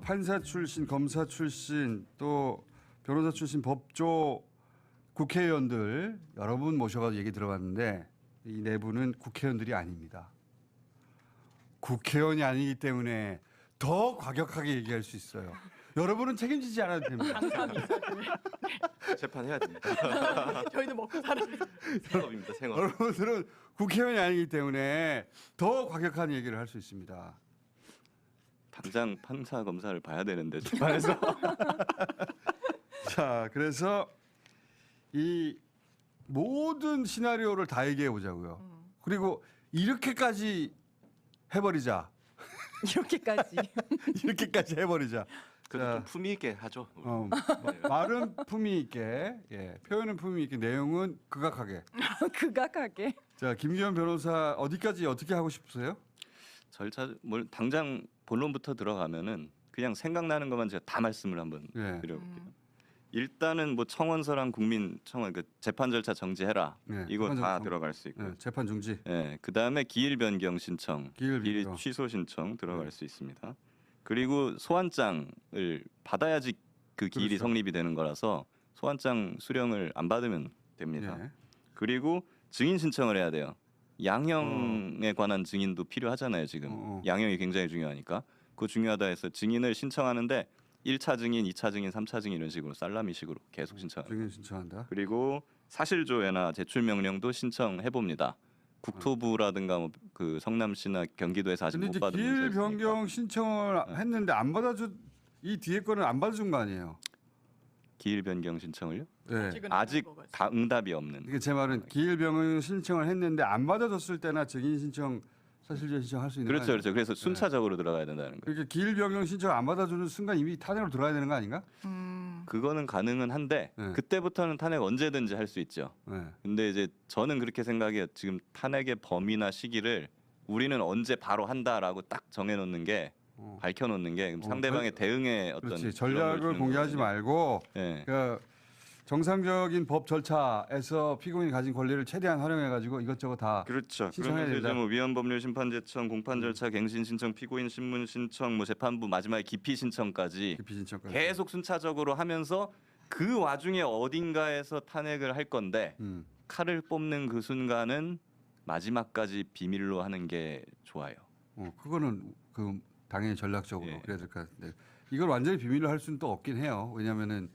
판사 출신, 검사 출신, 또 변호사 출신 법조 국회의원들 여러 분 모셔가지고 얘기 들어봤는데 이 네 분은 국회의원들이 아닙니다. 국회의원이 아니기 때문에 더 과격하게 얘기할 수 있어요. 여러분은 책임지지 않아도 됩니다. 재판해야 됩니다. 저희도 먹고 살아요. 생업입니다. 생업. 여러분들은 국회의원이 아니기 때문에 더 과격한 얘기를 할 수 있습니다. 당장 판사 검사를 봐야 되는데 재판에서. 자, 그래서 이 모든 시나리오를 다 얘기해 보자고요. 그리고 이렇게까지 해버리자. 이렇게까지. 이렇게까지 해버리자. 그래도 자, 좀 품위 있게 하죠. 말은 품위 있게, 예, 표현은 품위 있게, 내용은 극악하게. 극악하게. 자, 김기현 변호사 어디까지 어떻게 하고 싶으세요? 절차 뭘 당장 본론부터 들어가면은 그냥 생각나는 것만 제가 다 말씀을 한번 예. 드려볼게요. 일단은 뭐 청원서랑 국민청원 그 재판 절차 정지해라. 네, 이거 재판 다 정- 들어갈 수 있고. 예, 재판 중지. 예, 그다음에 기일 변경 신청, 기일 기일 변경. 취소 신청 들어갈 수 있습니다. 그리고 소환장을 받아야지 그 기일이 그렇죠. 성립이 되는 거라서 소환장 수령을 안 받으면 됩니다. 예. 그리고 증인 신청을 해야 돼요. 양형에 관한 증인도 필요하잖아요, 지금. 양형이 굉장히 중요하니까. 그거 중요하다 해서 증인을 신청하는데 1차 증인, 2차 증인, 3차 증인 이런 식으로 살라미식으로 계속 신청. 증인 신청한다. 그리고 사실조회나 제출 명령도 신청해 봅니다. 국토부라든가 뭐 그 성남시나 경기도에서 아직 근데 못 이제 받은 기일 문제 있으니까. 변경 신청을 했는데 안 받아준 이 뒤에 거는 안 받아준 거 아니에요? 기일 변경 신청을요? 네. 아직은 안 아직 한 것 다 응답이 없는. 이게 제 말은 기일 변경 신청을 했는데 안 받아줬을 때나 증인 신청, 사실조회 신청할 수 있는 그렇죠, 거 아니에요? 그렇죠. 그래서 순차적으로 들어가야 된다는 거예요. 그러니까 기일 변경 신청 안 받아주는 순간 이미 탄핵으로 들어가야 되는 거 아닌가? 그거는 가능은 한데 네. 그때부터는 탄핵 언제든지 할 수 있죠. 네. 근데 이제 저는 그렇게 생각해요. 지금 탄핵의 범위나 시기를 우리는 언제 바로 한다라고 딱 정해놓는 게 밝혀놓는 게 상대방의 대응에 어떤 그렇지. 그런 걸 전략을 주는 공개하지 거거든요. 말고 예. 그러니까 정상적인 법 절차에서 피고인이 가진 권리를 최대한 활용해가지고 이것저것 다 그렇죠. 신청해야 그러면서 이제 된다. 뭐 위헌법률 심판 제청, 공판 절차, 갱신 신청, 피고인 신문 신청, 뭐 재판부 마지막에 기피 신청까지 기피 신청까지. 계속 순차적으로 하면서 그 와중에 어딘가에서 탄핵을 할 건데 칼을 뽑는 그 순간은 마지막까지 비밀로 하는 게 좋아요. 그거는 그 당연히 전략적으로 예. 그래야 될 것 같은데 이걸 완전히 비밀로 할 수는 또 없긴 해요. 왜냐하면은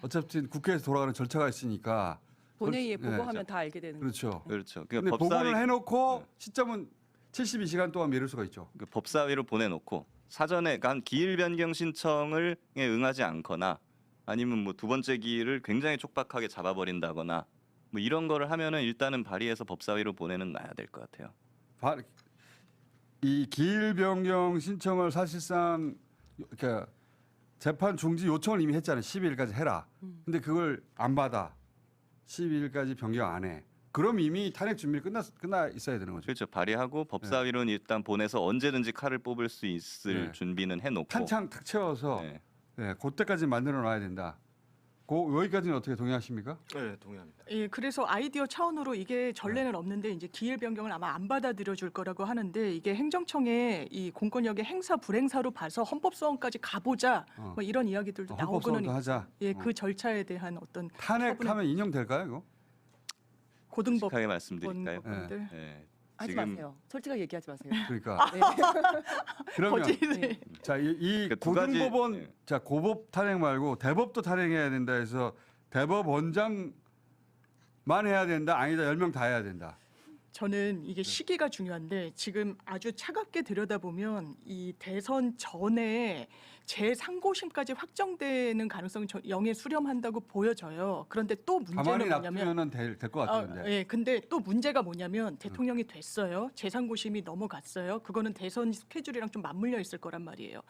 어차피 국회에서 돌아가는 절차가 있으니까 본회의에 네. 보고하면 다 알게 되는 거죠. 그렇죠. 그렇죠. 근데 그러니까 보고를 법사위, 해놓고 시점은 72시간 동안 미룰 수가 있죠. 그 법사위로 보내놓고 사전에 한 기일 변경 신청을 응하지 않거나 아니면 뭐 두 번째 기일을 굉장히 촉박하게 잡아버린다거나 뭐 이런 거를 하면은 일단은 발의해서 법사위로 보내는 놔야 될 것 같아요. 이 기일 변경 신청을 사실상 그러니까 재판 중지 요청을 이미 했잖아요. 12일까지 해라. 근데 그걸 안 받아. 12일까지 변경 안 해. 그럼 이미 탄핵 준비 끝나 있어야 되는 거죠. 그렇죠. 발의하고 법사위로는 일단 보내서 언제든지 칼을 뽑을 수 있을 네. 준비는 해놓고 탄창 탁 채워서 네. 네, 그때까지 만들어 놔야 된다. 여기까지는 어떻게 동의하십니까? 네, 동의합니다. 예, 그래서 아이디어 차원으로 이게 전례는 없는데 이제 기일 변경을 아마 안 받아들여 줄 거라고 하는데 이게 행정청의 이 공권력의 행사 불행사로 봐서 헌법소원까지 가보자 뭐 이런 이야기들도 나오고는 헌법소원도 하자. 예, 그 절차에 대한 어떤 탄핵하면 인용될까요, 이거? 고등법 솔직하게 말씀드릴까요? 법원들 네. 하지 지금 마세요. 솔직하게 얘기하지 마세요. 그러니까 네. 그러면 거짓을 자, 이 그두 가지, 고등법원 네. 자, 고법 탄핵 말고 대법도 탄핵해야 된다 해서 대법원장만 해야 된다. 아니다. 10명 다 해야 된다. 저는 이게 시기가 중요한데 지금 아주 차갑게 들여다보면 이 대선 전에 재상고심까지 확정되는 가능성이 영에 수렴한다고 보여져요. 그런데 또 가만히 문제는 뭐냐면 놔두면 될 것 같은데. 예, 근데 또 문제가 뭐냐면 대통령이 됐어요. 재상고심이 넘어갔어요. 그거는 대선 스케줄이랑 좀 맞물려 있을 거란 말이에요.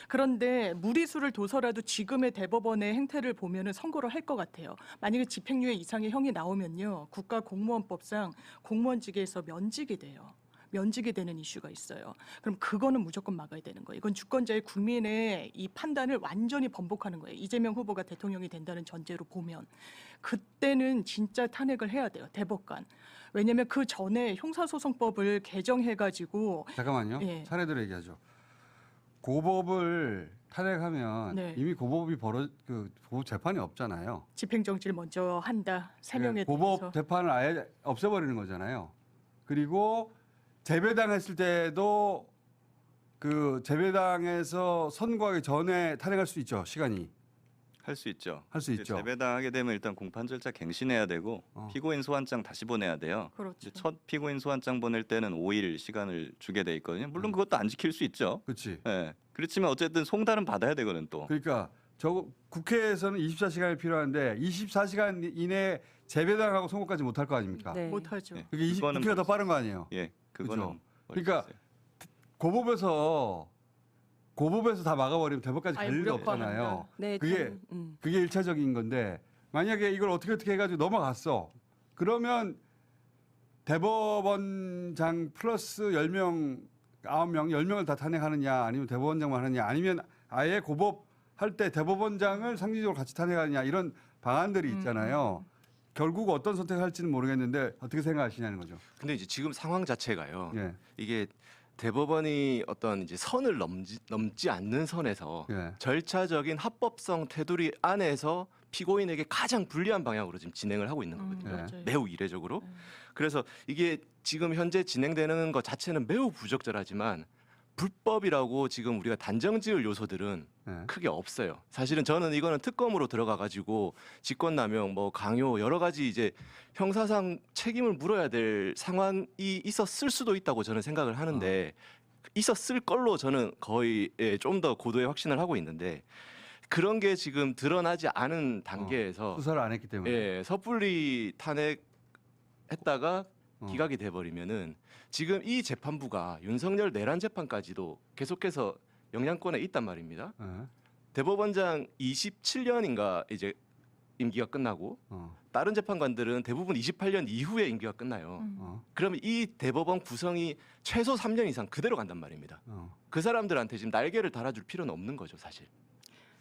그런데 무리수를 둬서라도 지금의 대법원의 행태를 보면은 선고를 할 것 같아요. 만약에 집행유예 이상의 형이 나오면요. 국가공무원법상 공무원직에서 면직이 돼요. 면직이 되는 이슈가 있어요. 그럼 그거는 무조건 막아야 되는 거예요. 이건 주권자의 국민의 이 판단을 완전히 번복하는 거예요. 이재명 후보가 대통령이 된다는 전제로 보면 그때는 진짜 탄핵을 해야 돼요. 대법관. 왜냐하면 그 전에 형사소송법을 개정해가지고 잠깐만요. 예. 차례대로 얘기하죠. 고법을 탄핵하면 네. 이미 고법이 고법 재판이 없잖아요. 집행정지를 먼저 한다. 3명에 고법 대해서. 재판을 아예 없애버리는 거잖아요. 그리고 재배당했을 때도 그 재배당에서 선고하기 전에 탄핵할 수 있죠. 시간이 할 수 있죠. 할 수 있죠. 재배당하게 되면 일단 공판 절차 갱신해야 되고 피고인 소환장 다시 보내야 돼요. 그렇죠. 이제 첫 피고인 소환장 보낼 때는 5일 시간을 주게 돼 있거든요. 물론 그것도 안 지킬 수 있죠. 그렇지. 예. 그렇지만 어쨌든 송달은 받아야 되거든 또. 그러니까 국회에서는 24시간이 필요한데 24시간 이내 재배당하고 선고까지 못할 거 아닙니까? 네. 못하죠. 네. 그게 그거는 국회가 더 벌써- 빠른 거 아니에요? 예, 그거는 그죠. 벌써 그러니까 있어요. 고법에서 다 막아버리면 대법까지 갈 아예 일이 무력화한다. 없잖아요. 네, 그게 그게 1차적인 건데 만약에 이걸 어떻게 해가지고 넘어갔어. 그러면 대법원장 플러스 10명, 9명, 10명을 다 탄핵하느냐 아니면 대법원장만 하느냐 아니면 아예 고법 할 때 대법원장을 상징적으로 같이 탄핵하느냐 이런 방안들이 있잖아요. 결국 어떤 선택을 할지는 모르겠는데 어떻게 생각하시냐는 거죠. 근데 이제 지금 상황 자체가요. 예. 이게 대법원이 어떤 이제 선을 넘지 않는 선에서 예. 절차적인 합법성 테두리 안에서 피고인에게 가장 불리한 방향으로 지금 진행을 하고 있는 거거든요. 맞아요. 매우 이례적으로. 그래서 이게 지금 현재 진행되는 것 자체는 매우 부적절하지만 불법이라고 지금 우리가 단정지을 요소들은 예. 크게 없어요. 사실은 저는 이거는 특검으로 들어가 가지고 직권남용, 뭐 강요 여러 가지 이제 형사상 책임을 물어야 될 상황이 있었을 수도 있다고 저는 생각을 하는데 있었을 걸로 저는 거의 좀 더 고도의 확신을 하고 있는데 그런 게 지금 드러나지 않은 단계에서 수사를 안 했기 때문에. 예, 섣불리 탄핵했다가 기각이 돼버리면은 지금 이 재판부가 윤석열 내란 재판까지도 계속해서 영향권에 있단 말입니다. 예. 대법원장 27년인가 이제 임기가 끝나고 다른 재판관들은 대부분 28년 이후에 임기가 끝나요. 어. 그러면 이 대법원 구성이 최소 3년 이상 그대로 간단 말입니다. 어. 그 사람들한테 지금 날개를 달아줄 필요는 없는 거죠, 사실.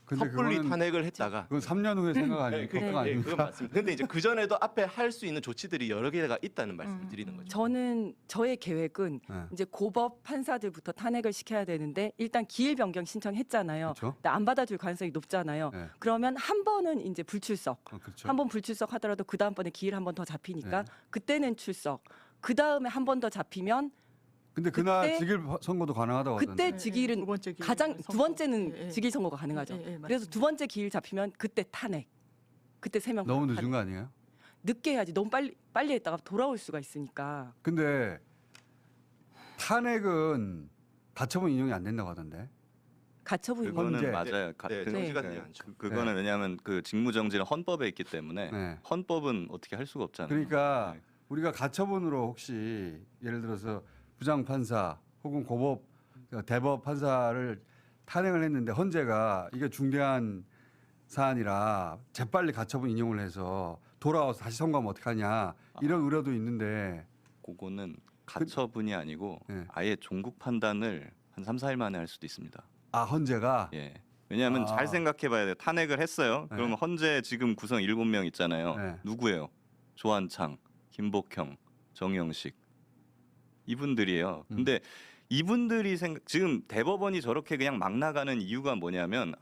근데 섣불리 그거는 탄핵을 했다가 그건 3년 후에 생각 아닙니까? 네, 걱정 그건 아닙니까? 맞습니다. 근데 이제 그 전에도 앞에 할 수 있는 조치들이 여러 개가 있다는 말씀을 드리는 거죠. 저는 저의 계획은 네. 이제 고법 판사들부터 탄핵을 시켜야 되는데 일단 기일 변경 신청했잖아요. 그렇죠. 근데 안 받아줄 가능성이 높잖아요. 네. 그러면 한 번은 이제 불출석, 그렇죠. 한 번 불출석 하더라도 그 다음번에 기일 한 번 더 잡히니까 네. 그때는 출석. 그 다음에 한 번 더 잡히면 근데 그날 그때- 직일 선고도 가능하다고 하던데. 그때 직일은 두 번째 기일 가장 선고. 두 번째는 예, 예. 직일 선고가 가능하죠. 예, 예, 그래서 맞습니다. 두 번째 기일 잡히면 그때 탄핵. 그때 3명 너무 늦은 거 아니에요? 늦게 해야지. 너무 빨리 했다가 돌아올 수가 있으니까. 근데 탄핵은 가처분 인용이 안 된다고 하던데. 가처분 그거는 헌재. 맞아요. 네, 그- 정지가 그- 되지 않죠. 그거는 왜냐하면 그 직무정지는 헌법에 있기 때문에 네. 헌법은 어떻게 할 수가 없잖아요. 그러니까 네. 우리가 가처분으로 혹시 예를 들어서 부장 판사 혹은 고법 대법 판사를 탄핵을 했는데 헌재가 이게 중대한 사안이라 재빨리 가처분 인용을 해서 돌아와서 다시 선고하면 어떡하냐 이런 우려도 있는데 그거는 가처분이 아니고 네. 아예 종국 판단을 한 3, 4일 만에 할 수도 있습니다. 아 헌재가 예. 왜냐하면 아. 잘 생각해 봐야 돼요. 탄핵을 했어요. 네. 그러면 헌재 지금 구성 7명 있잖아요. 네. 누구예요? 조한창, 김복형, 정영식. 이분들이에요. 근데 이분들이 지금 대법원이 저렇게 그냥 막 나가는 이유가 뭐냐면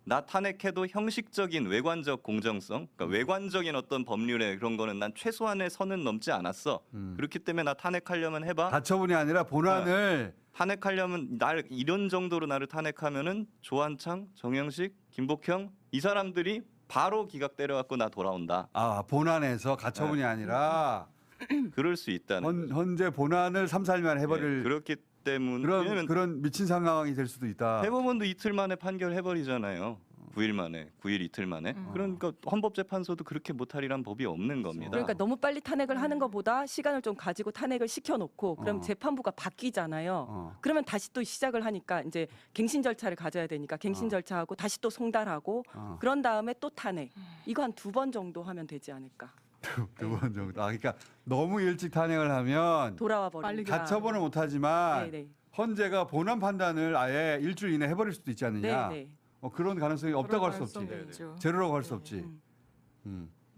나 탄핵해도 형식적인 외관적 공정성, 그러니까 외관적인 어떤 법률의 그런 거는 난 최소한의 선은 넘지 않았어. 그렇기 때문에 나 탄핵하려면 해봐. 가처분이 아니라 본안을 탄핵하려면 날 이런 정도로 나를 탄핵하면은 조한창, 정영식, 김복형 이 사람들이 바로 기각 때려갖고 나 돌아온다. 아 본안에서 네. 가처분이 아니라 그럴 수 있다는. 헌재 본안을 3, 4일 만에 해버릴 예, 그렇기 때문에 그런 미친 상황이 될 수도 있다. 대법원도 이틀 만에 판결해버리잖아요. 9일 만에, 9일 이틀 만에. 그러니까 헌법재판소도 그렇게 못하리란 법이 없는 겁니다. 그러니까 너무 빨리 탄핵을 하는 것보다 시간을 좀 가지고 탄핵을 시켜놓고 그럼 어. 재판부가 바뀌잖아요. 어. 그러면 다시 또 시작을 하니까 이제 갱신 절차를 가져야 되니까 갱신 절차하고 다시 또 송달하고 그런 다음에 또 탄핵. 이거 한 2번 정도 하면 되지 않을까. 두 번 정도. 그러니까 너무 일찍 탄핵을 하면 돌아와 빨리 버리니까. 가처분은 못하지만 네네. 헌재가 본안 판단을 아예 일주일 이내 해버릴 수도 있지 않느냐. 네네. 그런 가능성이 없다고 할 수 없지. 가능성이 있죠. 제로라고 할 수 없지.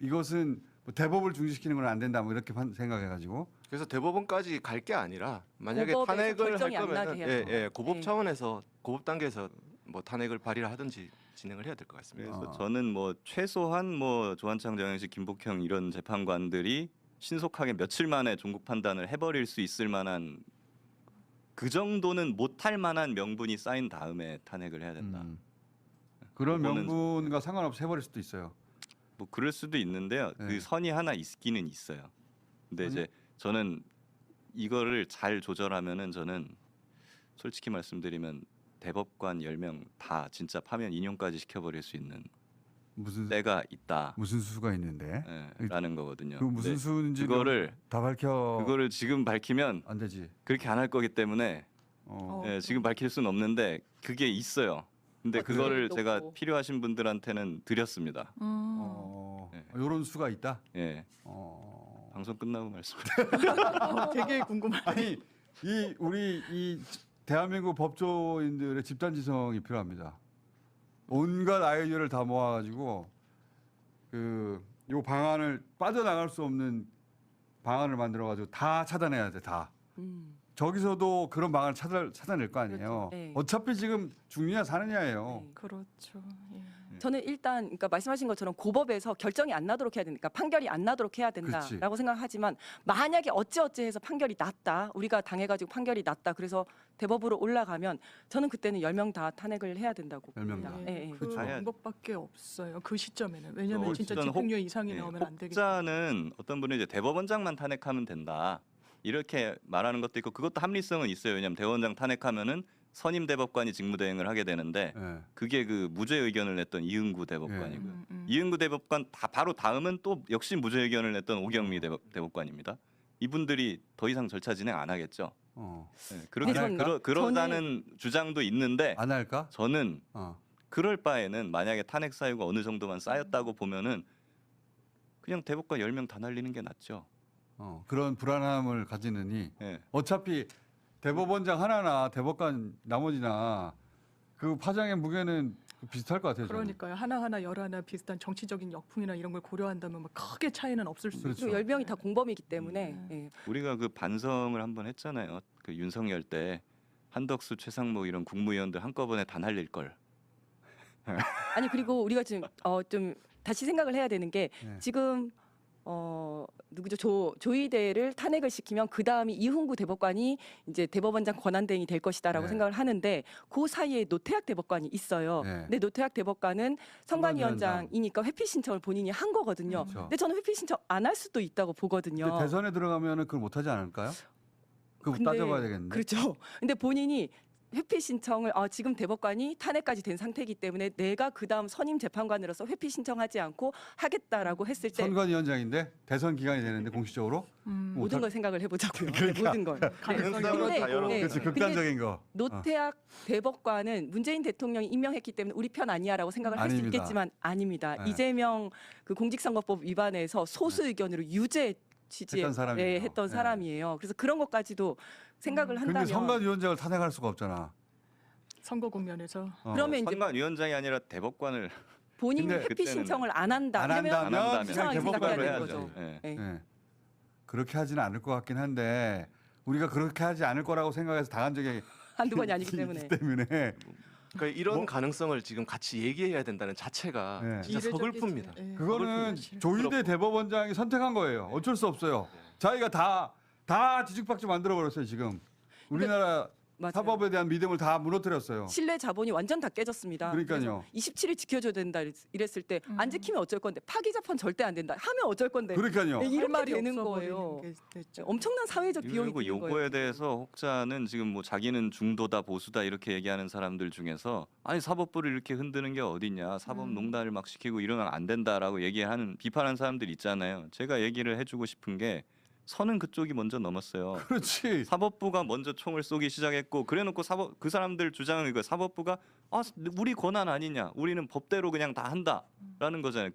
이것은 뭐 대법을 중지시키는 건 안 된다. 뭐 이렇게 생각해가지고. 그래서 대법원까지 갈 게 아니라 만약에 고법에서 탄핵을 할 결정이 안 거면 나게 해야죠. 고법 네. 차원에서 고법 단계에서 뭐 탄핵을 발의를 하든지 진행을 해야 될 것 같습니다. 그래서 저는 뭐 최소한 뭐 조한창, 정영식, 김복형 이런 재판관들이 신속하게 며칠 만에 종국 판단을 해버릴 수 있을 만한 그 정도는 못할 만한 명분이 쌓인 다음에 탄핵을 해야 된다. 그런 그거는- 명분과 상관없이 해버릴 수도 있어요. 뭐 그럴 수도 있는데요. 네. 그 선이 하나 있기는 있어요. 근데 선이? 이제 저는 이거를 잘 조절하면은 저는 솔직히 말씀드리면 대법관 10명 다 진짜 파면 인용까지 시켜버릴 수 있는 무슨 때가 있다. 무슨 수가 있는데 라는 거거든요. 그 무슨 근데 수인지 그거를 다 밝혀 그거를 지금 밝히면 안 되지. 그렇게 안 할 거기 때문에 어. 예, 지금 밝힐 수는 없는데 그게 있어요. 근데 그거를 또 제가 또. 필요하신 분들한테는 드렸습니다. 어. 네. 이런 수가 있다. 예, 어. 방송 끝나고 말씀드릴게요. 되게 궁금하네. 아니 이 우리 이 대한민국 법조인들의 집단 지성이 필요합니다. 온갖 아이디어를 다 모아가지고 요 방안을 빠져나갈 수 없는 방안을 만들어가지고 다 차단해야 돼. 다. 저기서도 그런 방안을 찾아낼 거 아니에요. 그렇죠. 네. 어차피 지금 죽느냐 사느냐예요. 네. 그렇죠. 예. 저는 일단 그러니까 말씀하신 것처럼 고법에서 결정이 안 나도록 해야 되니까 판결이 안 나도록 해야 된다라고 그렇지. 생각하지만 만약에 어찌어찌해서 판결이 났다 우리가 당해가지고 판결이 났다 그래서 대법으로 올라가면 저는 그때는 10명 다 탄핵을 해야 된다고 10명 다. 봅니다. 예, 예. 그 그렇죠. 방법밖에 없어요. 그 시점에는. 왜냐하면 진짜 저는 집행유예 이상이 예, 나오면 안 되기 때문에. 혹자는 어떤 분은 이제 대법원장만 탄핵하면 된다 이렇게 말하는 것도 있고 그것도 합리성은 있어요. 왜냐하면 대법원장 탄핵하면은 선임 대법관이 직무대행을 하게 되는데 예. 그게 그 무죄 의견을 냈던 이응구 대법관이고요. 음. 이응구 대법관 바로 다음은 또 역시 무죄 의견을 냈던 오경미 대법관입니다. 이분들이 더 이상 절차 진행 안 하겠죠. 네, 그렇게 안 할까? 그러다는 주장도 있는데 안 할까? 저는 어. 그럴 바에는 만약에 탄핵 사유가 어느 정도만 쌓였다고 보면은 그냥 대법관 10명 다 날리는 게 낫죠. 그런 불안함을 가지느니 예. 어차피 대법원장 하나나 대법관 나머지나 그 파장의 무게는 비슷할 것 같아요. 저는. 그러니까요. 하나하나 열하나 비슷한 정치적인 역풍이나 이런 걸 고려한다면 뭐 크게 차이는 없을 수 그렇죠. 있죠. 그리고 10명이 다 공범이기 때문에 예. 우리가 그 반성을 한번 했잖아요. 그 윤석열 때 한덕수, 최상목 이런 국무위원들 한꺼번에 다 날릴 걸. 아니 그리고 우리가 지금 좀 다시 생각을 해야 되는 게 네. 지금 누구죠 조희대를 탄핵을 시키면 그 다음이 이훈구 대법관이 이제 대법원장 권한대행이 될 것이다라고 네. 생각을 하는데 그 사이에 노태학 대법관이 있어요. 네. 근데 노태학 대법관은 선관위원장이니까 회피 신청을 본인이 한 거거든요. 그렇죠. 근데 저는 회피 신청 안 할 수도 있다고 보거든요. 근데 대선에 들어가면은 그걸 못하지 않을까요? 그거 근데- 따져봐야 되겠는데. 그렇죠. 근데 본인이 회피 신청을 지금 대법관이 탄핵까지 된 상태이기 때문에 내가 그 다음 선임 재판관으로서 회피 신청하지 않고 하겠다라고 했을 때 선관위원장인데 대선 기간이 되는데 공식적으로 모든 걸 생각을 해보자고요. 그러니까. 네, 모든 걸. 가능성이 근데- 그렇다. 네. 그렇지 근데 극단적인 거. 노태학 대법관은 문재인 대통령이 임명했기 때문에 우리 편 아니야라고 생각을 할 수 아닙니다. 있겠지만 아닙니다. 네. 이재명 그 공직선거법 위반에서 소수 의견으로 유죄 취지에 했던 사람이에요. 했던 네. 사람이에요. 그래서 그런 것까지도 생각을 근데 한다면 선관위원장을 탄핵할 수가 없잖아. 선거 국면에서 그러면 이제 선관위원장이 아니라 대법관을 본인이 근데 회피 그때는 신청을 안 한다. 안 이러면 한다면 안 그런 한다면 상황이 대법관으로 생각해야 되는 해야죠. 거죠. 예. 네. 예. 그렇게 하지는 않을 것 같긴 한데 우리가 그렇게 하지 않을 거라고 생각해서 당한 적이 한두 번이 아니기 때문에. 그러니까 이런 뭐- 가능성을 지금 같이 얘기해야 된다는 자체가 네. 진짜 서글픕니다. 예. 그거는 사실. 조희대 대법원장이 선택한 거예요. 어쩔 수 없어요. 자기가 다 뒤죽박죽 만들어 버렸어요 지금. 우리나라 맞아요. 사법에 대한 믿음을 다 무너뜨렸어요. 신뢰 자본이 완전 다 깨졌습니다. 그러니까요. 27일 지켜줘야 된다 이랬을 때 안 음. 지키면 어쩔 건데 파기 재판 절대 안 된다. 하면 어쩔 건데 그러니까요. 네, 할 이렇게 말이 되는 없어 거예요. 버리는 게 됐죠. 엄청난 사회적 비용이 그리고 드는 요거에 거예요. 대해서 혹자는 지금 뭐 자기는 중도다 보수다 이렇게 얘기하는 사람들 중에서 아니 사법부를 이렇게 흔드는 게 어딨냐 사법농단을 막 시키고 이러면 안 된다라고 얘기하는 비판하는 사람들 있잖아요. 제가 얘기를 해주고 싶은 게 선은 그쪽이 먼저 넘었어요. 그렇지. 사법부가 먼저 총을 쏘기 시작했고 그래놓고 그 사람들 주장은 이거 사법부가 우리 권한 아니냐 우리는 법대로 그냥 다 한다라는 거잖아요.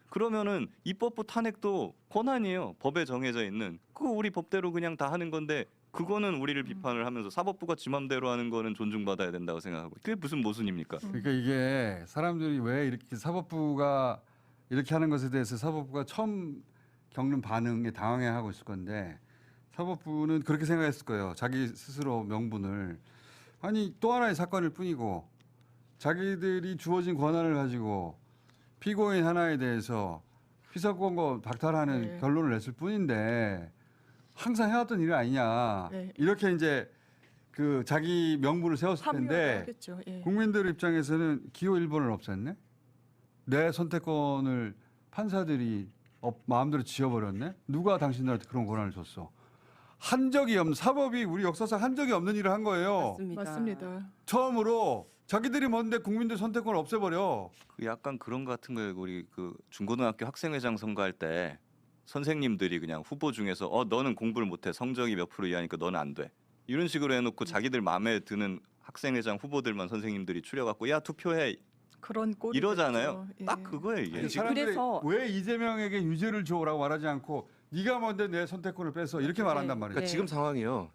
그러면은 입법부 탄핵도 권한이에요. 법에 정해져 있는 그거 우리 법대로 그냥 다 하는 건데 그거는 우리를 비판을 하면서 사법부가 지 맘대로 하는 거는 존중받아야 된다고 생각하고 그게 무슨 모순입니까? 그러니까 이게 사람들이 왜 이렇게 사법부가 이렇게 하는 것에 대해서 사법부가 처음 겪는 반응에 당황해하고 있을 건데 사법부는 그렇게 생각했을 거예요. 자기 스스로 명분을 아니 또 하나의 사건일 뿐이고 자기들이 주어진 권한을 가지고 피고인 하나에 대해서 피선권고 박탈하는 네. 결론을 냈을 뿐인데 항상 해왔던 일이 아니냐. 네. 이렇게 이제 그 자기 명분을 세웠을 텐데 하겠죠. 예. 국민들 입장에서는 기호 1번을 없앴네. 내 선택권을 판사들이 마음대로 지어버렸네. 누가 당신들한테 그런 권한을 줬어? 한 적이 없는 사법이 우리 역사상 한 적이 없는 일을 한 거예요. 맞습니다. 처음으로 자기들이 뭔데 국민들 선택권을 없애버려. 그 약간 그런 거 같은 거예요. 우리 그 중고등학교 학생회장 선거할 때 선생님들이 그냥 후보 중에서 너는 공부를 못해 성적이 몇 프로 이하니까 너는 안 돼. 이런 식으로 해놓고 자기들 마음에 드는 학생회장 후보들만 선생님들이 추려갖고 야 투표해 그런 꼴이 이러잖아요. 됐죠. 예. 딱 그거예요 이게. 아니, 사람들이 그래서- 왜 이재명에게 유죄를 줘라고 말하지 않고 네가 뭔데 내 선택권을 뺏어 이렇게 말한단 말이에요. 그러니까 네. 지금 상황이요.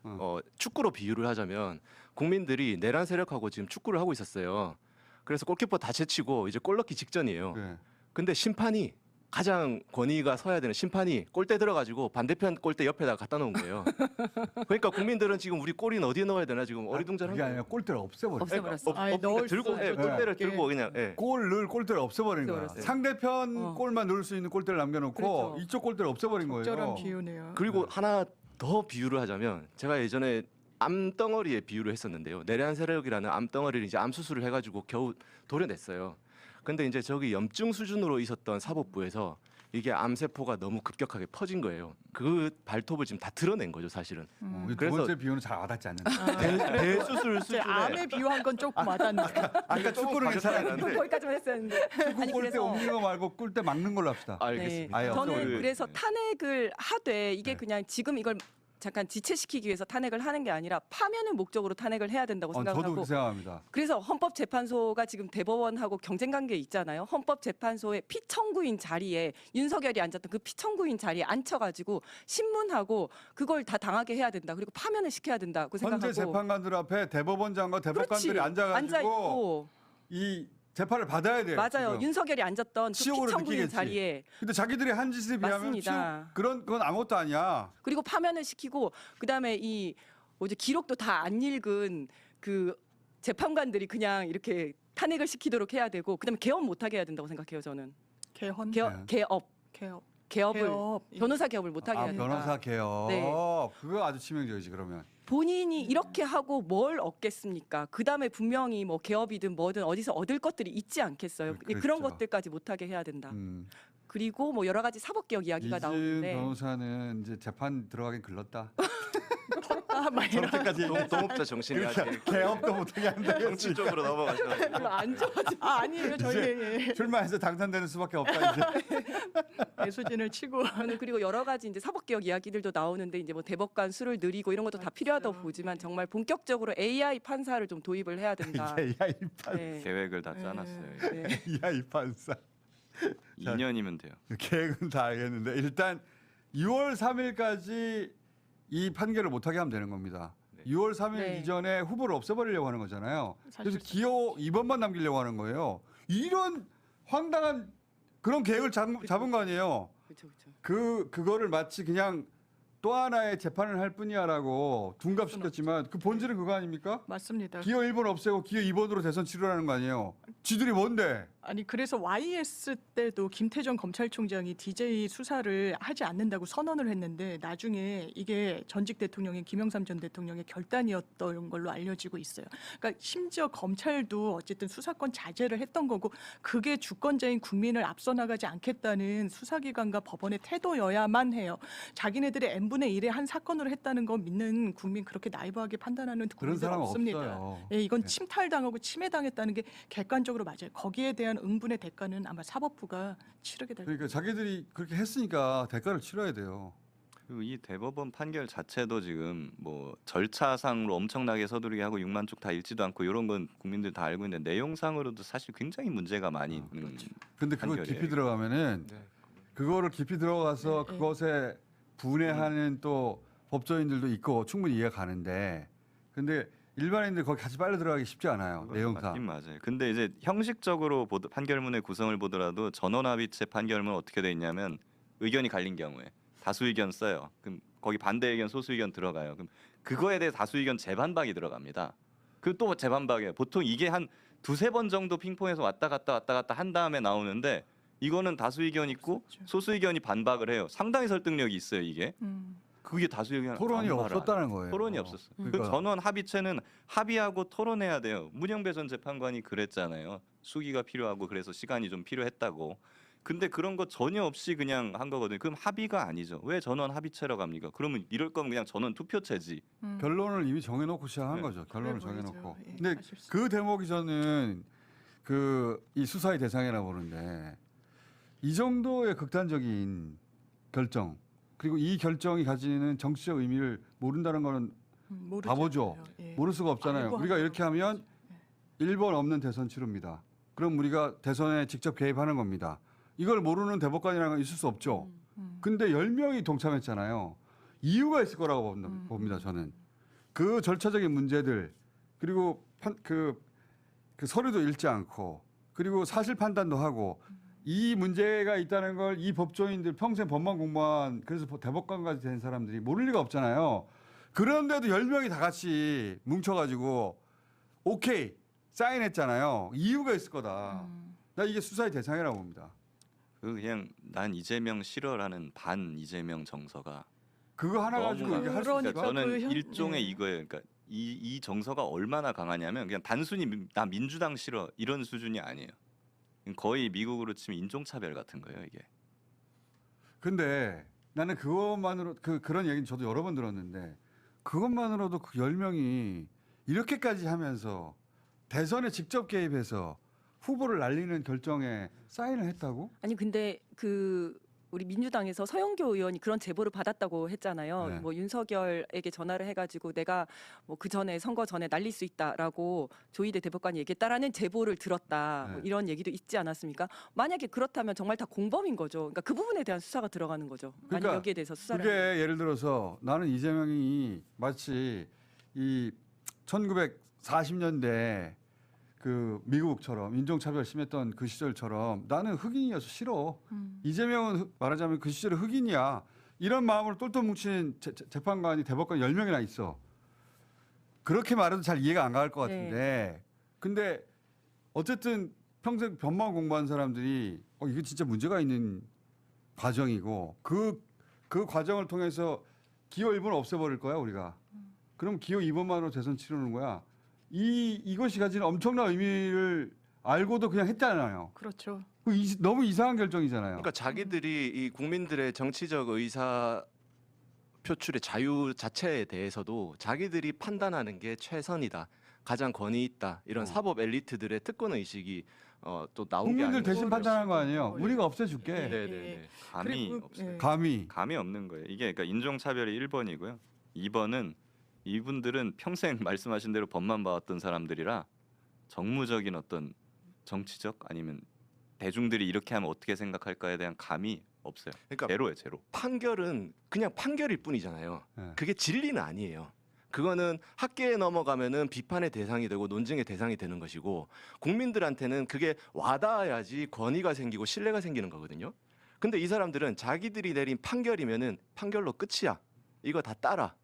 축구로 비유를 하자면 국민들이 내란 세력하고 지금 축구를 하고 있었어요. 그래서 골키퍼 다 채치고 이제 골 넣기 직전이에요. 네. 근데 심판이 가장 권위가 서야 되는 심판이 골대 들어가지고 반대편 골대 옆에다가 갖다 놓은 거예요. 그러니까 국민들은 지금 우리 골인 어디에 넣어야 되나 지금 어리둥절한 그게 아니라 거예요. 골대를 없애버려. 없애버렸어. 아예 넣을 들고 수 예, 없죠. 골대를 예. 들고 그냥 예. 골 넣을 골대를 없애버린 거야. 없애버렸어요. 상대편 어. 골만 넣을 수 있는 골대를 남겨놓고 그렇죠. 이쪽 골대를 없애버린 거예요. 적절한 비유네요. 그리고 하나 더 비유를 하자면 제가 예전에 암덩어리에 비유를 했었는데요. 내란 세력이라는 암덩어리를 이제 암 수술을 해가지고 겨우 도려냈어요. 근데 이제 저기 염증 수준으로 있었던 사법부에서 이게 암세포가 너무 급격하게 퍼진 거예요. 그 발톱을 지금 다 드러낸 거죠, 사실은. 두 그래서- 번째 비유는 잘 와닿지 않는다. 대수술 제 수준에 암에 비유한 건 조금 와닿는데. 아까 축구를 괜찮았는데 거기까지만 했었는데. 축구 아니, 골대 그래서- 옮기는 거 말고 골대 막는 걸로 합시다. 알겠습니다. 아예 저는 없애버리는 그래서 탄핵을 하되 이게 네. 그냥 지금 이걸 잠깐 지체시키기 위해서 탄핵을 하는 게 아니라 파면을 목적으로 탄핵을 해야 된다고 저도 생각하고 그렇게 생각합니다. 그래서 헌법재판소가 지금 대법원하고 경쟁 관계에 있잖아요. 헌법재판소의 피청구인 자리에 윤석열이 앉았던 그 피청구인 자리에 앉혀가지고 신문하고 그걸 다 당하게 해야 된다. 그리고 파면을 시켜야 된다고 생각하고. 현재 재판관들 앞에 대법원장과 대법관들이 그렇지. 앉아가지고 앉아있고. 이 재판을 받아야 돼요. 맞아요. 지금. 윤석열이 앉았던 그 치욕을 피청구인 느끼겠지. 자리에 근데 자기들이 한 짓에 비하면 맞습니다. 그건 아무것도 아니야. 그리고 파면을 시키고 그다음에 이 뭐지 기록도 다 안 읽은 그 재판관들이 그냥 이렇게 탄핵을 시키도록 해야 되고 그다음에 개업 못하게 해야 된다고 생각해요. 저는 개헌, 네. 개업을 개업. 변호사 개업을 못하게 해야 된다. 변호사 개혁. 네. 그거 아주 치명적이지 그러면. 본인이 이렇게 하고 뭘 얻겠습니까? 그다음에 분명히 뭐 개업이든 뭐든 어디서 얻을 것들이 있지 않겠어요. 그렇죠. 그런 것들까지 못하게 해야 된다. 그리고 뭐 여러 가지 사법개혁 이야기가 이준 나오는데 변호사는 이제 재판 들어가긴 글렀다. 아, 막 이런 저렇게까지 동업자 정신이 아직 개업도 못하게 한다. 정치 쪽으로 넘어가셔. 별로 안 좋아지. 아니에요. 저희 출마해서 당선되는 수밖에 없다 이제. 배수진을 치고 저는 그리고 여러 가지 이제 사법개혁 이야기들도 나오는데 이제 뭐 대법관 수를 늘리고 이런 것도 다 필요하다고 보지만 정말 본격적으로 AI 판사를 좀 도입을 해야 된다. 야 이 판사. 네. 계획을 다 짜놨어요. 이제. 네. 야 이 판사. 2년이면 돼요. 계획은 다 알겠는데 일단 6월 3일까지 이 판결을 못하게 하면 되는 겁니다. 6월 3일 네. 이전에 후보를 없애버리려고 하는 거잖아요. 그래서 사실상. 기호 2번만 남기려고 하는 거예요. 이런 황당한 그런 계획을 잡은 거 아니에요. 그렇죠, 그렇죠. 그거를 마치 그냥 또 하나의 재판을 할 뿐이야라고 둔갑시켰지만 그 본질은 그거 아닙니까? 맞습니다. 기호 1번 없애고 기호 2번으로 대선 치르라는 거 아니에요. 지들이 뭔데? 아니 그래서 YS 때도 김태정 검찰총장이 DJ 수사를 하지 않는다고 선언을 했는데 나중에 이게 전직 대통령인 김영삼 전 대통령의 결단이었던 걸로 알려지고 있어요. 그러니까 심지어 검찰도 어쨌든 수사권 자제를 했던 거고 그게 주권자인 국민을 앞서 나가지 않겠다는 수사기관과 법원의 태도여야만 해요. 자기네들의 n분의 1의 한 사건으로 했다는 거 믿는 국민 그렇게 나이브하게 판단하는 그런 국민들 사람 없습니다. 없어요. 예, 이건 네. 침탈당하고 침해당했다는 게 객관적으로 맞아요. 거기에 대한 응분의 대가는 아마 사법부가 치르게 될 그러니까 자기들이 그렇게 했으니까 대가를 치러야 돼요. 그리고 이 대법원 판결 자체도 지금 뭐 절차상으로 엄청나게 서두르게 하고 6만 쪽 다 읽지도 않고 이런 건 국민들 다 알고 있는데 내용상으로도 사실 굉장히 문제가 많이 있는 근데 그거 판결이에요, 깊이 이게. 들어가면은 네. 그거를 깊이 들어가서 네, 네. 그것에 분해하는 또 법조인들도 있고 충분히 이해가 가는데 근데 일반인들 거기 같이 빨려 들어가기 쉽지 않아요. 그건 맞긴 내용상. 맞아요. 근데 이제 형식적으로 판결문의 구성을 보더라도 전원합의체 판결문 어떻게 돼 있냐면 의견이 갈린 경우에 다수 의견 써요. 그럼 거기 반대 의견, 소수 의견 들어가요. 그럼 그거에 대해 다수 의견 재반박이 들어갑니다. 그 또 재반박이에요. 보통 이게 한 두세 번 정도 핑퐁해서 왔다 갔다 한 다음에 나오는데 이거는 다수 의견 있고 없었죠. 소수 의견이 반박을 해요. 상당히 설득력이 있어요 이게. 그게 다수 의견 토론이 반발을 안 없었다는 거예요. 토론이 없었어. 그러니까. 그 전원 합의체는 합의하고 토론해야 돼요. 문영배 전 재판관이 그랬잖아요. 수기가 필요하고 그래서 시간이 좀 필요했다고. 근데 그런 거 전혀 없이 그냥 한 거거든요. 그럼 합의가 아니죠. 왜 전원 합의체라고 합니까? 그러면 이럴 거면 그냥 전원 투표체지. 결론을 이미 정해놓고 시작한 네. 거죠. 결론을 그래 보이죠. 정해놓고. 예, 근데 사실상. 그 대목이 저는 그 이 수사의 대상이라 보는데 이 정도의 극단적인 결정 그리고 이 결정이 가지는 정치적 의미를 모른다는 거는 모르잖아요. 바보죠. 예. 모를 수가 없잖아요. 알고 우리가 하는 이렇게 하면 1번 없는 대선 치릅니다. 그럼 우리가 대선에 직접 개입하는 겁니다. 이걸 모르는 대법관이라는 건 있을 수 없죠. 근데 10명이 동참했잖아요. 이유가 있을 거라고 봅니다. 저는. 그 절차적인 문제들 그리고 그 서류도 읽지 않고 그리고 사실 판단도 하고 이 문제가 있다는 걸 이 법조인들 평생 법만 공부한 그래서 대법관까지 된 사람들이 모를 리가 없잖아요. 그런데도 10명이 다 같이 뭉쳐가지고 오케이 사인했잖아요. 이유가 있을 거다. 나 이게 수사의 대상이라고 봅니다. 그냥 난 이재명 싫어라는 반 이재명 정서가 그거 하나 가지고 너무 이게 할 수 그러니까 있을까? 저는 그 현- 일종의 예. 이거예요. 그러니까 이 정서가 얼마나 강하냐면 그냥 단순히 나 민주당 싫어 이런 수준이 아니에요. 거의 미국으로 치면 인종차별 같은 거예요 이게. 근데 나는 그것만으로 그런 얘기는 저도 여러 번 들었는데 그것만으로도 그 10명이 이렇게까지 하면서 대선에 직접 개입해서 후보를 날리는 결정에 사인을 했다고? 아니 근데 그 우리 민주당에서 서영교 의원이 그런 제보를 받았다고 했잖아요. 네. 뭐 윤석열에게 전화를 해가지고 내가 뭐 그 전에 선거 전에 날릴 수 있다라고 조희대 대법관이 얘기했다라는 제보를 들었다. 뭐 네. 이런 얘기도 있지 않았습니까? 만약에 그렇다면 정말 다 공범인 거죠. 그러니까 그 부분에 대한 수사가 들어가는 거죠. 만약 그러니까 여기에 대해서 수사를 그게 예를 들어서 나는 이재명이 마치 이 1940년대 그 미국처럼 인종차별 심했던 그 시절처럼 나는 흑인이어서 싫어. 이재명은 말하자면 그 시절에 흑인이야. 이런 마음으로 똘똘 뭉친 재판관이 대법관 10명이나 있어. 그렇게 말해도 잘 이해가 안 갈 것 같은데. 근데 어쨌든 평생 법만 공부한 사람들이 이거 진짜 문제가 있는 과정이고 그 과정을 통해서 기호 1번을 없애버릴 거야 우리가. 그럼 기호 2번만으로 대선 치르는 거야. 이것이 가지는 엄청난 의미를 알고도 그냥 했잖아요. 그렇죠. 너무 이상한 결정이잖아요. 그러니까 자기들이 이 국민들의 정치적 의사 표출의 자유 자체에 대해서도 자기들이 판단하는 게 최선이다, 가장 권위 있다 이런 사법 엘리트들의 특권 의식이 또 나온 게 국민들 아닌가 대신 싶어요. 판단한 거 아니에요. 우리가 없애줄게. 예. 네네네. 감이 그리고, 없어요. 예. 감히. 없는 거예요. 이게 그러니까 인종차별이 1번이고요. 2번은 이분들은 평생 말씀하신 대로 법만 봐왔던 사람들이라 정무적인 어떤 정치적 아니면 대중들이 이렇게 하면 어떻게 생각할까에 대한 감이 없어요. 그러니까 제로예요, 제로. 판결은 그냥 판결일 뿐이잖아요. 네. 그게 진리는 아니에요. 그거는 학계에 넘어가면은 비판의 대상이 되고 논쟁의 대상이 되는 것이고 국민들한테는 그게 와닿아야지 권위가 생기고 신뢰가 생기는 거거든요. 근데 이 사람들은 자기들이 내린 판결이면은 판결로 끝이야. 이거 다 따라.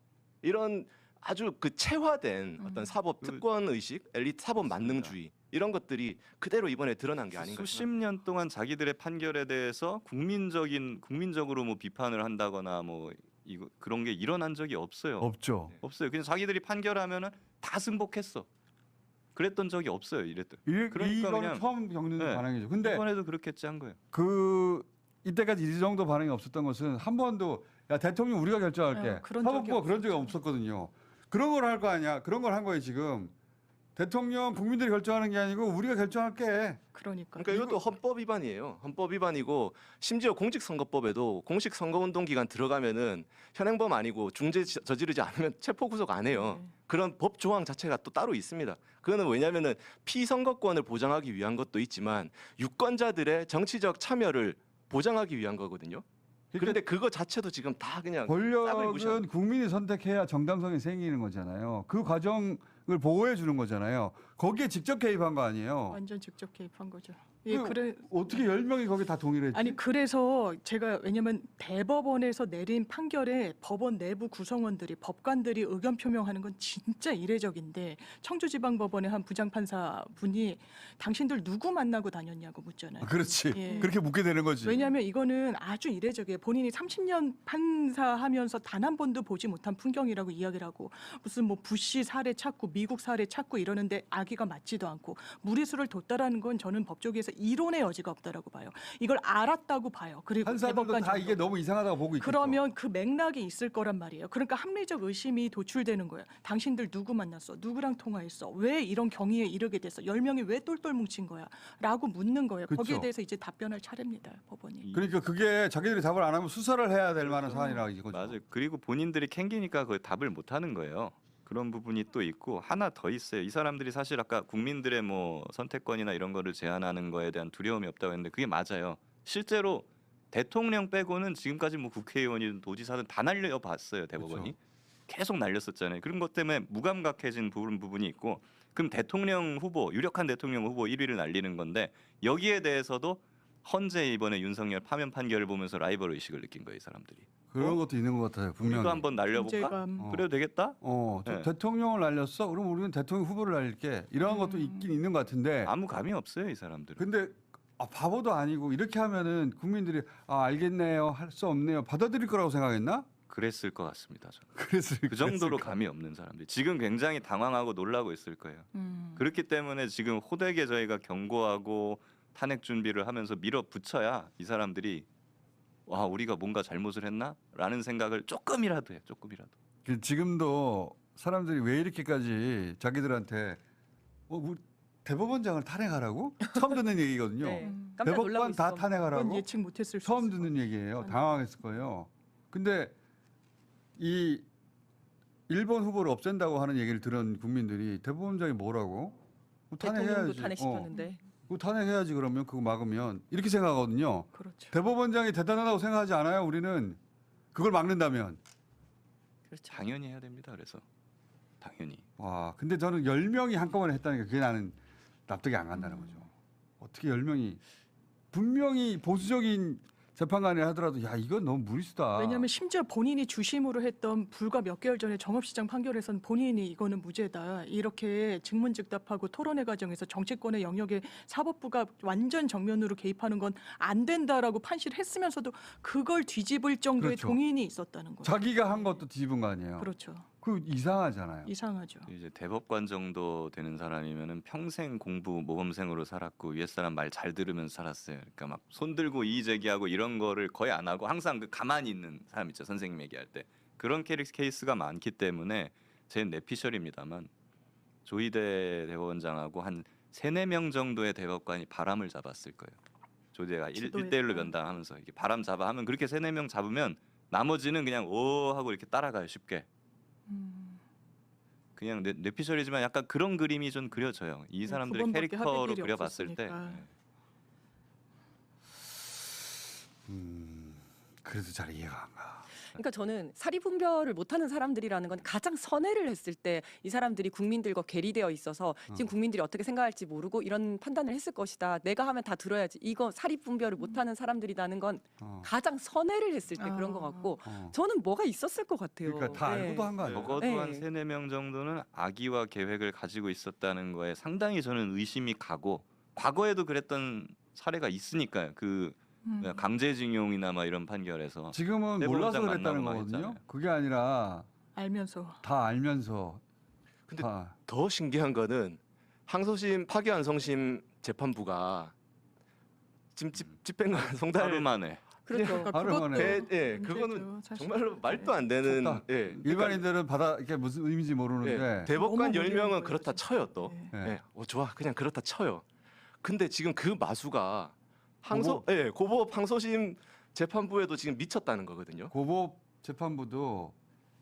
이런 아주 그 체화된 어떤 사법 특권 의식, 엘리트 사법 만능주의 이런 것들이 그대로 이번에 드러난 게 아닌가 수십 싶습니다. 년 동안 자기들의 판결에 대해서 국민적으로 뭐 비판을 한다거나 뭐 이거 그런 게 일어난 적이 없어요. 없죠. 없어요. 그냥 자기들이 판결하면은 다 승복했어. 그랬던 적이 없어요. 이랬던. 그러니까 이건 그냥- 처음 겪는 네. 반응이죠. 근데 이번에도 그렇게 했지 한 거예요. 이때까지 이 정도 반응이 없었던 것은 한 번도 야 대통령 우리가 결정할게. 그런 적이 사법부가 그런 적이 없었죠. 없었거든요. 그런 걸 할 거 아니야. 그런 걸 한 거예요 지금. 대통령 국민들이 결정하는 게 아니고 우리가 결정할게. 그러니까. 그러니까 이것도 헌법 위반이에요. 헌법 위반이고 심지어 공직선거법에도 공식 선거운동 기간 들어가면은 현행범 아니고 중죄 저지르지 않으면 체포 구속 안 해요. 네. 그런 법 조항 자체가 또 따로 있습니다. 그거는 왜냐면은 피선거권을 보장하기 위한 것도 있지만 유권자들의 정치적 참여를 보장하기 위한 거거든요. 그런데 그거 자체도 지금 다 그냥 싹을 무시하는 권력은 국민이 선택해야 정당성이 생기는 거잖아요. 그 과정을 보호해 주는 거잖아요. 거기에 직접 개입한 거 아니에요. 완전 직접 개입한 거죠. 예, 그래 어떻게 10명이 거기 다 동의를 했지? 아니 그래서 제가 왜냐면 대법원에서 내린 판결에 법원 내부 구성원들이 법관들이 의견 표명하는 건 진짜 이례적인데 청주지방법원의 한 부장판사 분이 당신들 누구 만나고 다녔냐고 묻잖아요. 그렇지. 예. 그렇게 묻게 되는 거지. 왜냐하면 이거는 아주 이례적이에요. 본인이 30년 판사하면서 단 한 번도 보지 못한 풍경이라고 이야기를 하고 무슨 뭐 부시 사례 찾고 미국 사례 찾고 이러는데 아기가 맞지도 않고 무리수를 뒀다라는 건 저는 법조계에서 이론의 여지가 없다라고 봐요. 이걸 알았다고 봐요. 그리고 판사들도 대법관 다 정도. 이게 너무 이상하다고 보고 있겠죠. 그러면 그 맥락이 있을 거란 말이에요. 그러니까 합리적 의심이 도출되는 거예요. 당신들 누구 만났어? 누구랑 통화했어? 왜 이런 경위에 이르게 됐어? 10명이 왜 똘똘 뭉친 거야? 라고 묻는 거예요. 그쵸. 거기에 대해서 이제 답변할 차례입니다. 법원이. 그러니까 그게 자기들이 답을 안 하면 수사를 해야 될 만한 사안이라 이거죠. 맞아요. 그리고 본인들이 캥기니까 그 답을 못 하는 거예요. 그런 부분이 또 있고 하나 더 있어요. 이 사람들이 사실 아까 국민들의 뭐 선택권이나 이런 거를 제한하는 거에 대한 두려움이 없다고 했는데 그게 맞아요. 실제로 대통령 빼고는 지금까지 뭐 국회의원이든 도지사든 다 날려봤어요. 대법원이. 그렇죠. 계속 날렸었잖아요. 그런 것 때문에 무감각해진 부분이 있고 그럼 대통령 후보, 유력한 대통령 후보 1위를 날리는 건데 여기에 대해서도 헌재 이번에 윤석열 파면 판결을 보면서 라이벌 의식을 느낀 거예요. 이 사람들이. 그런 것도 있는 것 같아요. 분명히. 우리도 한번 날려볼까? 존재감. 어. 그래도 되겠다? 저 네. 대통령을 날렸어? 그럼 우리는 대통령 후보를 날릴게. 이런 것도 있긴 있는 것 같은데. 아무 감이 없어요. 이 사람들은. 근데 바보도 아니고 이렇게 하면은 국민들이 알겠네요, 할 수 없네요, 받아들일 거라고 생각했나? 그랬을 것 같습니다. 저는. 그래서 그 정도로 감이 없는 사람들이 지금 굉장히 당황하고 놀라고 있을 거예요. 그렇기 때문에 지금 호되게 저희가 경고하고 탄핵 준비를 하면서 밀어붙여야 이 사람들이 와 우리가 뭔가 잘못을 했나라는 생각을 조금이라도 해요. 조금이라도. 지금도 사람들이 왜 이렇게까지 자기들한테 우리 대법원장을 탄핵하라고? 처음 듣는 얘기거든요. 네, 깜짝 놀라고 대법관 다 있어. 그건 탄핵하라고? 예측 못했을 수 처음 있을 듣는 것 얘기예요. 같아요. 당황했을 거예요. 근데 이 일본 후보를 없앤다고 하는 얘기를 들은 국민들이 대법원장이 뭐라고? 대통령도 탄핵해야지. 탄핵시켰는데. 그거 탄핵해야지 그러면 그거 막으면 이렇게 생각하거든요. 그렇죠. 대법원장이 대단하다고 생각하지 않아요. 우리는 그걸 막는다면. 그렇죠. 당연히 해야 됩니다. 그래서 당연히. 와, 근데 저는 10명이 한꺼번에 했다니까 그게 나는 납득이 안 간다는 거죠. 어떻게 10명이 분명히 보수적인 재판관이 하더라도 야 이건 너무 무리수다. 왜냐하면 심지어 본인이 주심으로 했던 불과 몇 개월 전에 정업시장 판결에서는 본인이 이거는 무죄다 이렇게 증문즉답하고 토론회 과정에서 정치권의 영역에 사법부가 완전 정면으로 개입하는 건 안 된다라고 판시를 했으면서도 그걸 뒤집을 정도의 그렇죠. 동의인이 있었다는 거예요. 자기가 한 것도 뒤집은 거 아니에요. 그렇죠. 그 이상하잖아요. 이상하죠. 이제 대법관 정도 되는 사람이면은 평생 공부 모범생으로 살았고 위에 사람 말 잘 들으면서 살았어요. 그러니까 막 손 들고 이의 제기하고 이런 거를 거의 안 하고 항상 그 가만히 있는 사람 있죠. 선생님 얘기할 때 그런 케이스가 많기 때문에 제 내피셜입니다만 조희대 대법원장하고 한 3-4명 정도의 대법관이 바람을 잡았을 거예요. 조희대가 지도에 1대1로 따라. 면담하면서 이렇게 바람 잡아 하면 그렇게 3-4명 잡으면 나머지는 그냥 오 하고 이렇게 따라가요. 쉽게. 그냥 뇌피셜이지만 약간 그런 그림이 좀 그려져요. 이 사람들의 그분밖에 캐릭터로 합의 길이 그려봤을 때 없었으니까. 그래서 잘 이해가 안 가. 그러니까 저는 사리 분별을 못하는 사람들이라는 건 가장 선회를 했을 때 이 사람들이 국민들과 괴리되어 있어서 지금 국민들이 어떻게 생각할지 모르고 이런 판단을 했을 것이다. 내가 하면 다 들어야지. 이거 사리 분별을 못하는 사람들이라는 건 어. 가장 선회를 했을 때 그런 것 같고 어. 저는 뭐가 있었을 것 같아요. 그러니까 다 네. 알고도 한 거 아니에요. 적어도 네. 한 3-4명 정도는 악의와 계획을 가지고 있었다는 거에 상당히 저는 의심이 가고 과거에도 그랬던 사례가 있으니까요. 그 강제징용이나 막 이런 판결에서 지금은 대법원장 몰라서 그랬다는 만나고 막 거거든요. 했잖아요. 그게 아니라 알면서 다 알면서. 근데 다. 더 신기한 거는 항소심 파기환송심 재판부가 지금 집행관 송달 하루 만에 그렇죠. 그러니까 하루 그것도 만에. 예, 문제죠, 그거는 사실. 정말로 말도 안 되는 속다. 예, 그러니까 일반인들은 이게 무슨 의미인지 모르는데. 예, 대법관 너무 무리한 10명은 거예요, 그렇다 진짜. 쳐요 또. 네. 네. 예, 좋아 그냥 그렇다 쳐요. 근데 지금 그 마수가 고법. 고법 항소심 재판부에도 지금 미쳤다는 거거든요. 고법 재판부도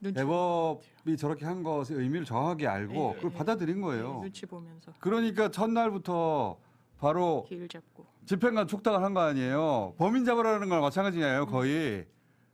눈치 대법이 저렇게 한 것의 의미를 정확하게 알고 네. 그걸 받아들인 거예요. 눈치 보면서 그러니까 첫날부터 바로 길 잡고 집행관 촉탁을 한 거 아니에요. 범인 잡으라는 거랑 마찬가지예요, 거의.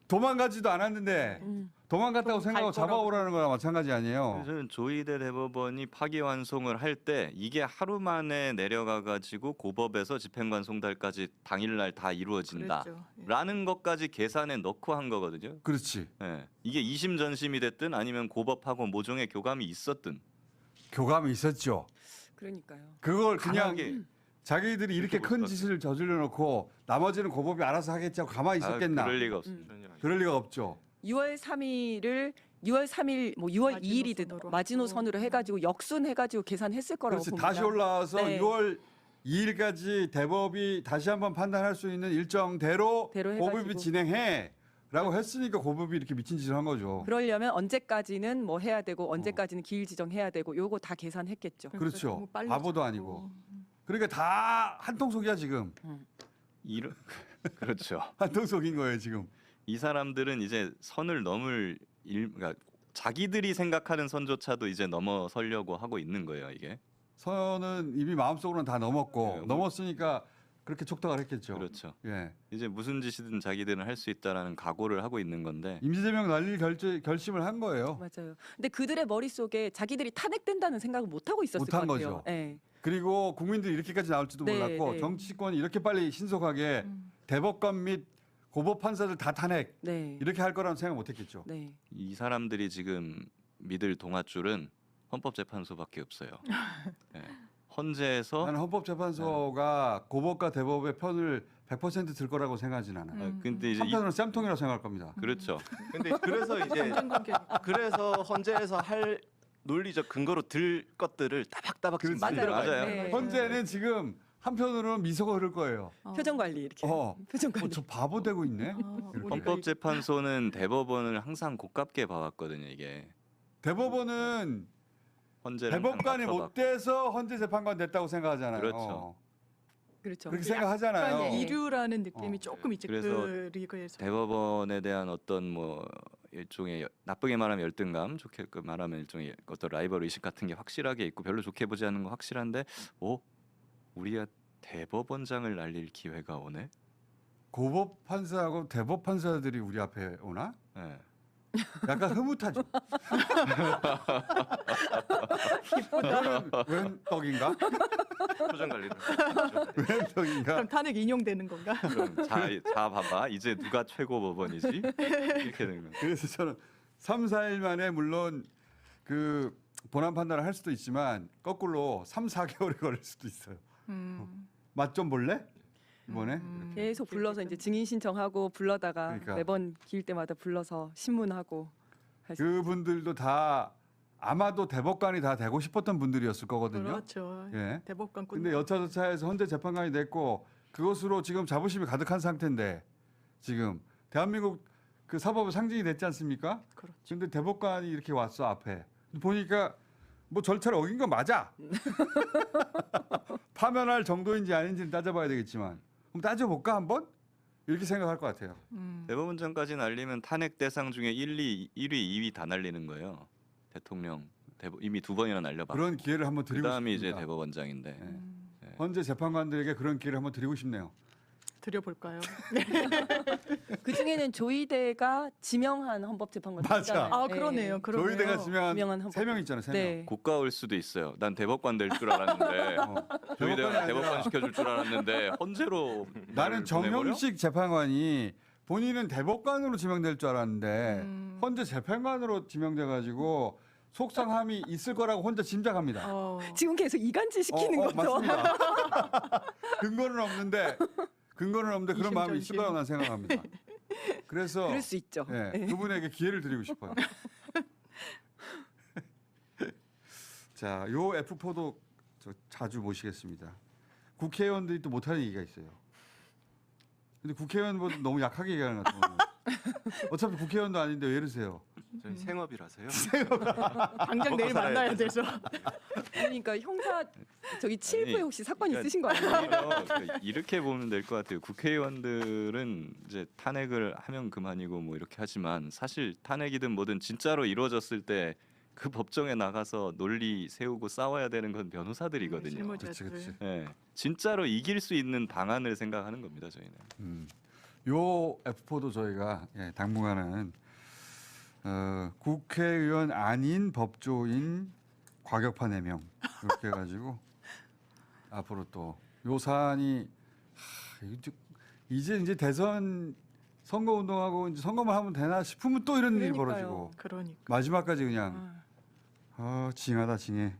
도망가지도 않았는데 도망갔다고 생각하고 갈 거라고 잡아오라는 거랑 마찬가지 아니에요. 저는 조희대 대법원이 파기환송을 할 때 이게 하루 만에 내려가가지고 고법에서 집행관송달까지 당일날 다 이루어진다라는 그랬죠. 예. 것까지 계산에 넣고 한 거거든요. 그렇지. 예. 이게 2심 전심이 됐든 아니면 고법하고 모종의 교감이 있었든 교감이 있었죠. 그러니까요. 그걸 그냥 강하게 자기들이 이렇게 그렇게 큰 못 짓을 저질러 놓고 나머지는 고법이 알아서 하겠지 하고 가만히 있었겠나. 그럴 리가 없습니다. 그럴 리가 없죠. 6월 3일을 6월 3일 뭐 6월 마지노선으로 2일이든 마지노선으로 해가지고 역순해가지고 계산했을 거라고 그렇지. 봅니다. 다시 올라와서 네. 6월 2일까지 대법이 다시 한번 판단할 수 있는 일정대로 대로 해가지고. 고법이 진행해라고 했으니까 고법이 이렇게 미친 짓을 한 거죠. 그러려면 언제까지는 뭐 해야 되고 언제까지는 기일 지정해야 되고 요거 다 계산했겠죠. 그렇죠. 너무 빨리 바보도 잡고. 아니고. 그러니까 다 한통속이야 지금. 이런 그렇죠. 한통속인 거예요 지금. 이 사람들은 이제 선을 넘을 그러니까 자기들이 생각하는 선조차도 이제 넘어서려고 하고 있는 거예요, 이게. 선은 이미 마음속으로는 다 넘었고 네, 넘었으니까 그렇게 촉탁을 했겠죠. 그렇죠. 예. 이제 무슨 짓이든 자기들은 할 수 있다라는 각오를 하고 있는 건데 임시제명 날릴 결심을 한 거예요. 맞아요. 근데 그들의 머릿속에 자기들이 탄핵된다는 생각을 못 하고 있었을 못한 것 같아요. 거죠. 예. 그리고 국민들이 이렇게까지 나올지도 네, 몰랐고 네. 정치권이 이렇게 빨리 신속하게 대법관 및 고법 판사들 다 탄핵 네. 이렇게 할 거라는 생각 못했겠죠. 네. 이 사람들이 지금 믿을 동아줄은 헌법재판소밖에 없어요. 네. 헌재에서 나는 헌법재판소가 고법과 대법의 편을 100%들 거라고 생각하진 않아요. 근데 이제 한편으로는 쌈통이라고 생각할 겁니다. 그렇죠. 근데 그래서 이제 인간관계니까. 그래서 헌재에서 할 논리적 근거로 들 것들을 따박따박 지금 그렇지. 만들어 맞아요. 가요. 네. 현재는 지금 한편으로는 미소가 흐를 거예요. 표정 관리 이렇게. 표정 관리. 저 바보 되고 있네. 우리가 헌법재판소는 대법원을 항상 고깝게 봐왔거든요. 이게 대법원은 헌재를 대법관이 항상 못 낮춰봤고. 돼서 헌재 재판관 됐다고 생각하잖아요. 그렇죠. 그렇죠. 그렇게 생각하잖아요. 약간 이류라는 느낌이 어. 조금 있지 그래서 그 리그에서. 대법원에 대한 어떤 뭐 일종의 나쁘게 말하면 열등감, 좋게 말하면 일종의 어떤 라이벌 의식 같은 게 확실하게 있고 별로 좋게 보지 않는 거 확실한데, 우리가 대법원장을 날릴 기회가 오네. 고법 판사하고 대법 판사들이 우리 앞에 오나? 네. 약간 흐뭇하죠. 웬 떡인가? 표정 관리를. 웬 떡인가? 그럼 탄핵 인용되는 건가? 그럼 자 봐봐. 이제 누가 최고 법원이지? 이렇게 되는 거예요. 그래서 저는 3, 4일 만에 물론 그 본안 판단을 할 수도 있지만 거꾸로 3, 4개월이 걸릴 수도 있어요. 맛 좀 볼래? 이번에? 계속 불러서 이제 증인 신청하고 불러다가 그러니까. 매번 길 때마다 불러서 신문하고 그분들도 다 아마도 대법관이 다 되고 싶었던 분들이었을 거거든요. 그렇죠. 예. 대법관 근데 여차저차해서 헌재 재판관이 됐고 그것으로 지금 자부심이 가득한 상태인데 지금 대한민국 그 사법의 상징이 됐지 않습니까? 그렇죠. 근데 대법관이 이렇게 왔어 앞에 보니까 뭐 절차를 어긴 건 맞아. 파면할 정도인지 아닌지는 따져봐야 되겠지만 그럼 따져볼까 한번? 이렇게 생각할 것 같아요. 대법원장까지 날리면 탄핵 대상 중에 1위, 2위 다 날리는 거예요. 대통령 이미 2번이나 날려봤고 그런 기회를 한번 드리고 그다음이 싶습니다. 이제 대법원장인데 헌재 재판관들에게 그런 기회를 한번 드리고 싶네요. 드려볼까요? 그 중에는 조희대가 지명한 헌법재판관 맞아. 있잖아요. 아 그러네요. 그러네요. 조희대가 지명한 지명한 헌법- 3명 있잖아요. 3명. 네. 고가올 수도 있어요. 난 대법관 될 줄 알았는데 조희대가 대법관 시켜줄 줄 알았는데 헌재로 나는 정형식 재판관이 본인은 대법관으로 지명될 줄 알았는데 헌재 재판관으로 지명돼가지고 속상함이 있을 거라고 혼자 짐작합니다. 지금 계속 이간질 시키는 거죠. 맞습니다. 근거는 없는데 그런 마음이 있을 이심전심. 거라고 난 생각합니다. 그래서 그럴 수 있죠. 예, 두 분에게 기회를 드리고 싶어요. 자, 요 F4도 저 자주 모시겠습니다. 국회의원들이 또 못하는 얘기가 있어요. 근데 국회의원보다 너무 약하게 얘기하는 것 같아요. 어차피 국회의원도 아닌데 왜 이러세요? 저희 생업이라서요. 당장 내일 만나야 돼서. 그러니까 형사 저기 7부에 혹시 사건 그러니까 있으신 거 아니에요? 오히려 그러니까 이렇게 보면 될 것 같아요. 국회의원들은 이제 탄핵을 하면 그만이고 뭐 이렇게 하지만 사실 탄핵이든 뭐든 진짜로 이루어졌을 때 그 법정에 나가서 논리 세우고 싸워야 되는 건 변호사들이거든요. 실무자들. 그렇지. 예, 진짜로 이길 수 있는 방안을 생각하는 겁니다. 저희는. 요 F4도 저희가 당분간은 국회의원 아닌 법조인 과격파 4명 이렇게 해가지고 앞으로 또 요 사안이 이제 대선 선거 운동하고 이제 선거만 하면 되나 싶으면 또 이런 일이 그러니까요. 벌어지고 그러니까. 마지막까지 그냥 징하다 징해.